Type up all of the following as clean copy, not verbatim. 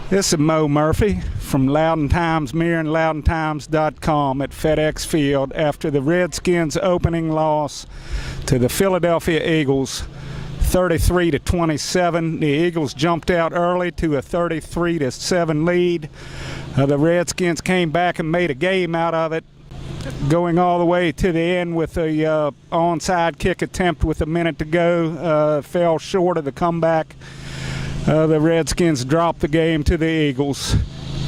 This is Moe Murphy from Loudoun Times Mirror and LoudounTimes.com at FedEx Field after the Redskins' opening loss to the Philadelphia Eagles, 33-27. The Eagles jumped out early to a 33-7 lead. The Redskins came back and made a game out of it, going all the way to the end with a onside kick attempt with a minute to go. Fell short of the comeback. The Redskins dropped the game to the Eagles.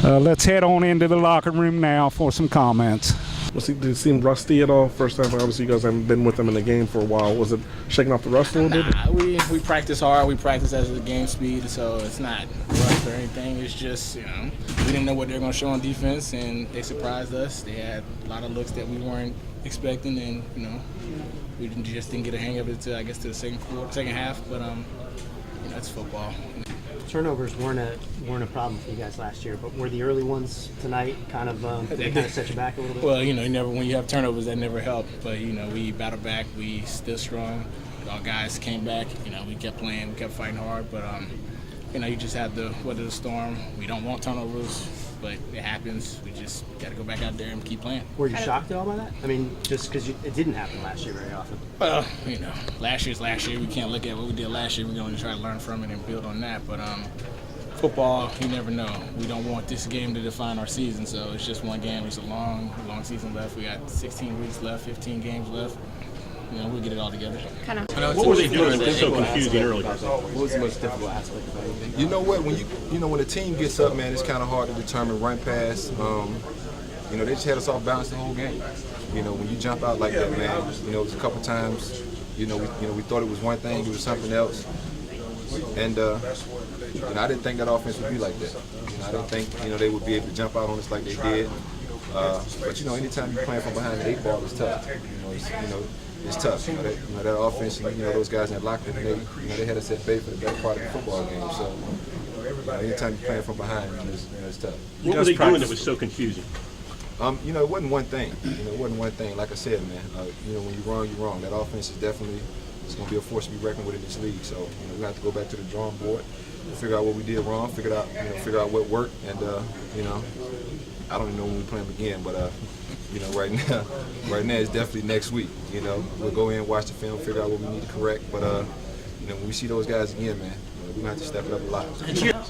Let's head on into the locker room now for some comments. Did it seem rusty at all? First time, obviously, you guys haven't been with them in the game for a while. Was it shaking off the rust a little bit? We practice hard. We practice at the game speed, so it's not rust or anything. It's just, we didn't know what they were going to show on defense, and they surprised us. They had a lot of looks that we weren't expecting, and, we just didn't get a hang of it to the second half. But, it's football. Turnovers weren't a problem for you guys last year, but were the early ones tonight kind of set you back a little bit? Well, when you have turnovers, that never help. But we battled back. We still strong. Our guys came back. We kept playing. We kept fighting hard. But you just have to weather the storm. We don't want turnovers, but it happens. We just got to go back out there and keep playing. Were you shocked at all by that? I mean, just because it didn't happen last year very often. Well, last year's last year. We can't look at what we did last year. We're going to try to learn from it and build on that. But football, you never know. We don't want this game to define our season, so it's just one game. It's a long season left. We got 16 weeks left, 15 games left. We'll get it all together. What were they doing that was so confusing early? What was the most difficult aspect of everything? You know what? When the team gets up, man, it's kind of hard to determine run pass. They just had us off balance the whole game. When you jump out like that, man, it was a couple times. We thought it was one thing, it was something else. And I didn't think that offense would be like that. I didn't think they would be able to jump out on us like they did. But anytime you're playing from behind the 8 ball, it's tough. It's tough. That offense, those guys in that locker room, they had us at bay for the better part of the football game. So anytime you're playing from behind, it's tough. What were they doing that was so confusing? It wasn't one thing. It wasn't one thing. Like I said, man, when you're wrong, you're wrong. That offense is definitely going to be a force to be reckoned with in this league. So we have to go back to the drawing board, figure out what we did wrong, figure out what worked, and I don't even know when we play them again, but right now it's definitely next week. We'll go in and watch the film, figure out what we need to correct. But when we see those guys again, man, we're gonna have to step it up a lot.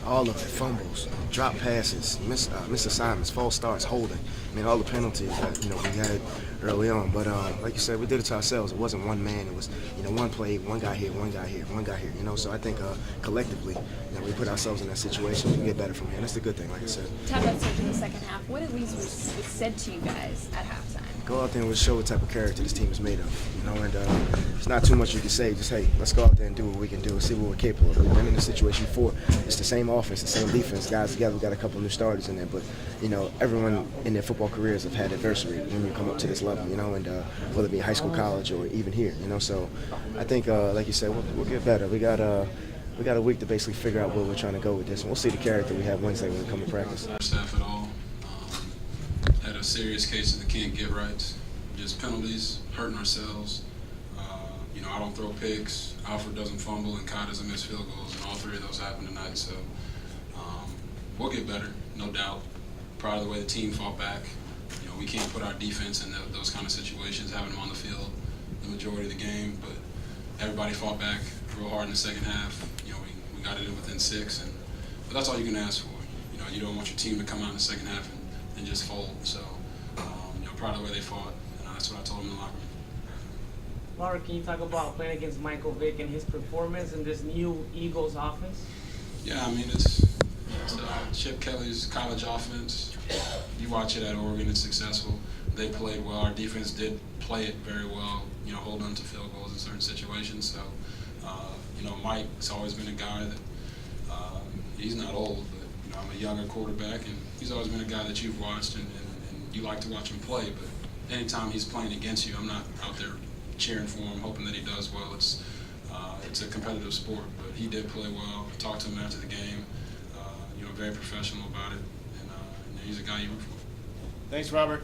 All of it, fumbles, drop passes, missed assignments, false starts, holding. All the penalties that we had early on. But like you said, we did it to ourselves. It wasn't one man. It was one play, one guy here, one guy here, one guy here. So I think collectively, we put ourselves in that situation. We can get better from here. And that's the good thing, like I said. Talk about in the second half. What at least was said to you guys at halftime? Go out there and show what type of character this team is made of. And there's not too much you can say. Just hey, let's go out there and do what we can do and see what we're capable of. We've been in this situation before. It's the same offense, the same defense. Guys together, we got a couple of new starters in there, but everyone in their football careers have had adversity when you come up to this level. And whether it be high school, college, or even here. So I think, like you said, we'll get better. We got a week to basically figure out where we're trying to go with this, and we'll see the character we have Wednesday when we come to practice. First half at all. Had a serious case of the can't get right. Just penalties, hurting ourselves. I don't throw picks, Alfred doesn't fumble, and Kai doesn't miss field goals, and all three of those happened tonight. So we'll get better, no doubt. Proud of the way the team fought back. We can't put our defense in those kind of situations, having them on the field the majority of the game, but everybody fought back real hard in the second half. We got it in within 6, but that's all you can ask for. You don't want your team to come out in the second half and just fold. So, proud of the way they fought, and that's what I told them in the locker room. Laura, can you talk about playing against Michael Vick and his performance in this new Eagles offense? Yeah, it's Chip Kelly's college offense. You watch it at Oregon, it's successful. They played well. Our defense did play it very well, hold on to field goals in certain situations. So, Mike's always been a guy that, he's not old, but, I'm a younger quarterback, and he's always been a guy that you've watched and you like to watch him play. But anytime he's playing against you, I'm not out there cheering for him, hoping that he does well. It's a competitive sport, but he did play well. I talked to him after the game, very professional about it, and he's a guy you root for. Thanks, Robert.